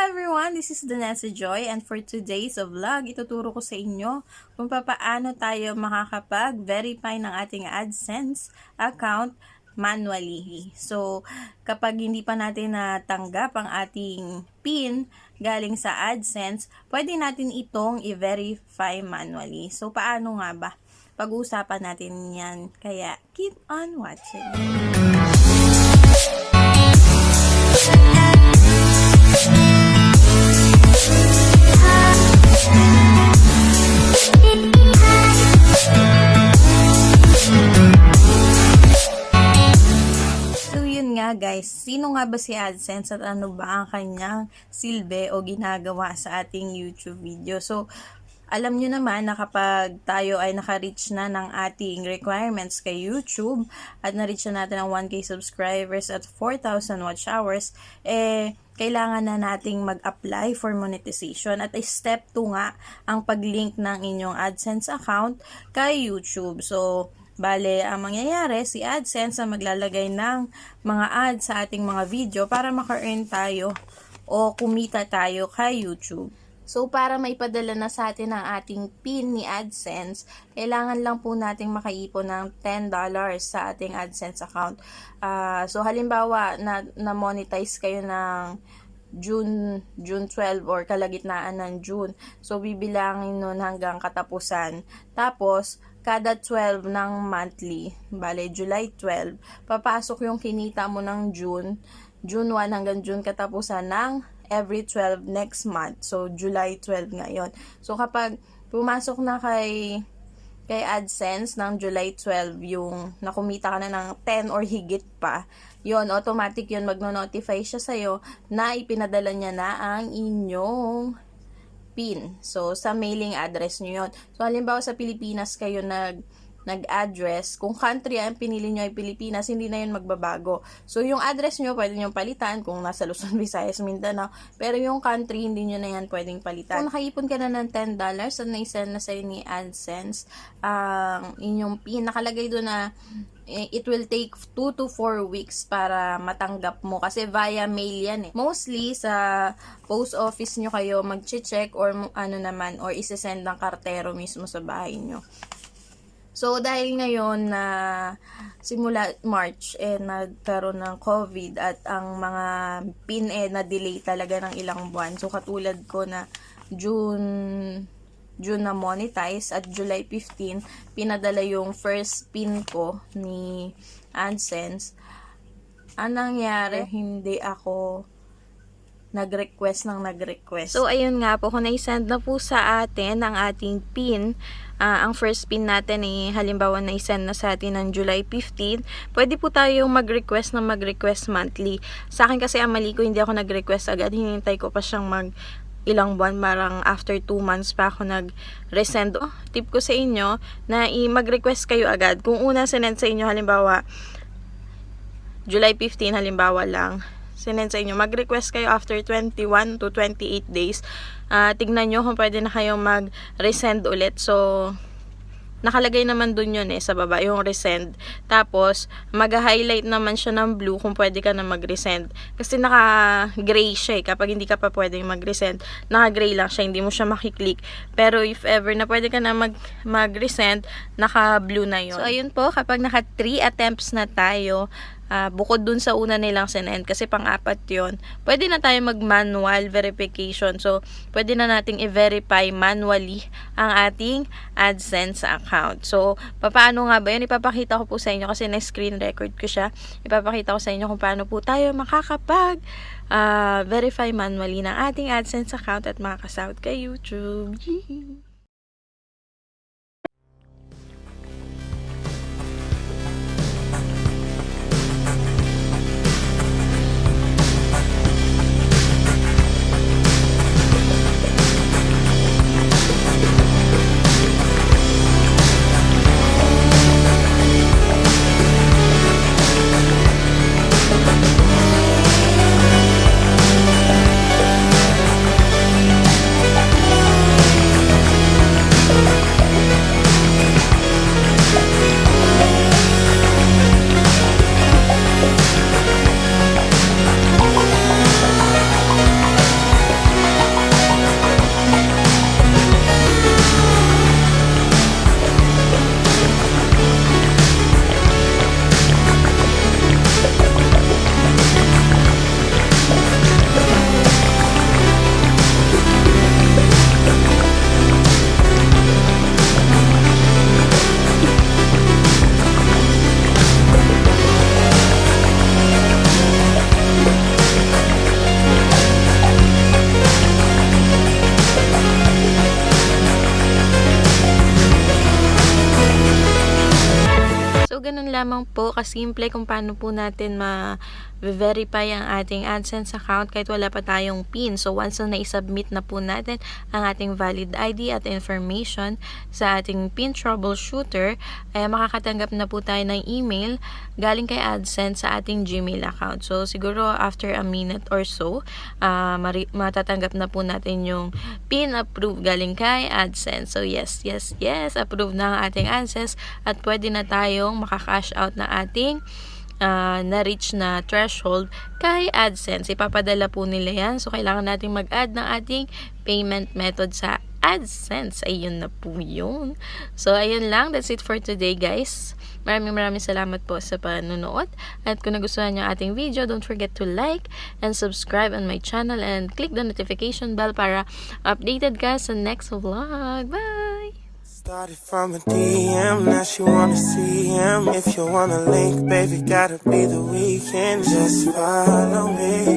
everyone, this is Doneza Joy and for today's vlog, ituturo ko sa inyo kung paano tayo makakapag-verify ng ating AdSense account manually. So, kapag hindi pa natin natanggap ang ating PIN galing sa AdSense, pwede natin itong i-verify manually. So, paano nga ba? Pag-uusapan natin yan. Kaya, keep on watching. Guys, sino nga ba si AdSense at ano ba ang kanyang silbi o ginagawa sa ating YouTube video? So, alam nyo naman na kapag tayo ay naka-reach na ng ating requirements kay YouTube at na-reach na natin ang 1K subscribers at 4,000 watch hours, kailangan na nating mag-apply for monetization at step 2 nga ang pag-link ng inyong AdSense account kay YouTube. So, bale, ang mangyayari, si AdSense ang maglalagay ng mga ads sa ating mga video para maka-earn tayo o kumita tayo kay YouTube. So, para maipadala na sa atin ang ating PIN ni AdSense, kailangan lang po nating makaipon ng $10 sa ating AdSense account. So, halimbawa, na-monetize kayo ng June 12 or kalagitnaan ng June. So, bibilangin nun hanggang katapusan. Tapos, kada 12 ng monthly, bale July 12, papasok yung kinita mo ng June 1 hanggang June katapusan ng every 12 next month. So, July 12 ngayon. So, kapag pumasok na kay AdSense ng July 12, yung nakumita ka na ng 10 or higit pa, yon automatic yun, magno-notify siya sa'yo na ipinadala niya na ang inyong PIN. So, sa mailing address nyo yun. So, halimbawa sa Pilipinas kayo nag-address, kung country ang pinili nyo ay Pilipinas, hindi na yun magbabago. So, yung address nyo, pwede nyo palitan kung nasa Luzon, Visayas, Mindanao. Pero yung country, hindi nyo na yan pwedeng palitan. Kung nakaipon ka na ng $10 at na-send na sa'yo ni AdSense, inyong PIN, nakalagay doon na it will take 2 to 4 weeks para matanggap mo kasi via mail yan eh. Mostly sa post office nyo kayo mag-check or or isi-send ng kartero mismo sa bahay nyo. So, dahil ngayon na simula March, nagkaroon ng COVID at ang mga PIN na-delay talaga ng ilang buwan. So, katulad ko na June na monetize at July 15, pinadala yung first PIN ko ni AdSense. Anong nangyari? Hindi ako nag-request. So, ayun nga po, kung na-send na po sa atin ang ating PIN, ang first PIN natin halimbawa na-send na sa atin ng July 15, pwede po tayong mag-request monthly. Sa akin kasi ang mali ko, hindi ako nag-request agad, hinintay ko pa siyang ilang buwan, parang after 2 months pa ako nag-resend. Tip ko sa inyo na mag-request kayo agad. Kung una sinend sa inyo, halimbawa July 15, halimbawa lang sinend sa inyo, mag-request kayo after 21 to 28 days. Tignan nyo kung pwede na kayo mag-resend ulit. So, nakalagay naman dun yun sa baba, yung resend. Tapos, mag-highlight naman siya ng blue kung pwede ka na mag-resend. Kasi naka-gray siya kapag hindi ka pa pwedeng mag-resend. Naka-gray lang siya, hindi mo siya makiklik. Pero if ever na pwede ka na mag-resend, naka-blue na yun. So, ayun po, kapag naka-3 attempts na tayo, bukod dun sa una nilang sinend, kasi pang-apat yun, pwede na tayo mag-manual verification. So, pwede na nating i-verify manually ang ating AdSense account. So, paano nga ba yun? Ipapakita ko po sa inyo kasi na-screen record ko siya. Ipapakita ko sa inyo kung paano po tayo makakapag verify manually ng ating AdSense account at makakasahod kay YouTube. lamang po kasimple kung paano po natin ma-verify ang ating AdSense account kahit wala pa tayong PIN. So once na na-submit na po natin ang ating valid ID at information sa ating PIN troubleshooter, ay makakatanggap na po tayo ng email galing kay AdSense sa ating Gmail account. So siguro after a minute or so, matatanggap na po natin yung PIN approved galing kay AdSense. So yes, approve na ang ating AdSense at pwede na tayong maka-cash out na ating na-reach na threshold kay AdSense. Ipapadala po nila yan. So, kailangan natin mag-add ng ating payment method sa AdSense. Ayun na po yun. So, ayun lang. That's it for today, guys. Maraming salamat po sa panonood. At kung nagustuhan niyo ating video, don't forget to like and subscribe on my channel and click the notification bell para updated ka sa next vlog. Bye! Started from a DM, now she wanna see him. If you wanna link, baby, gotta be the weekend. Just follow me.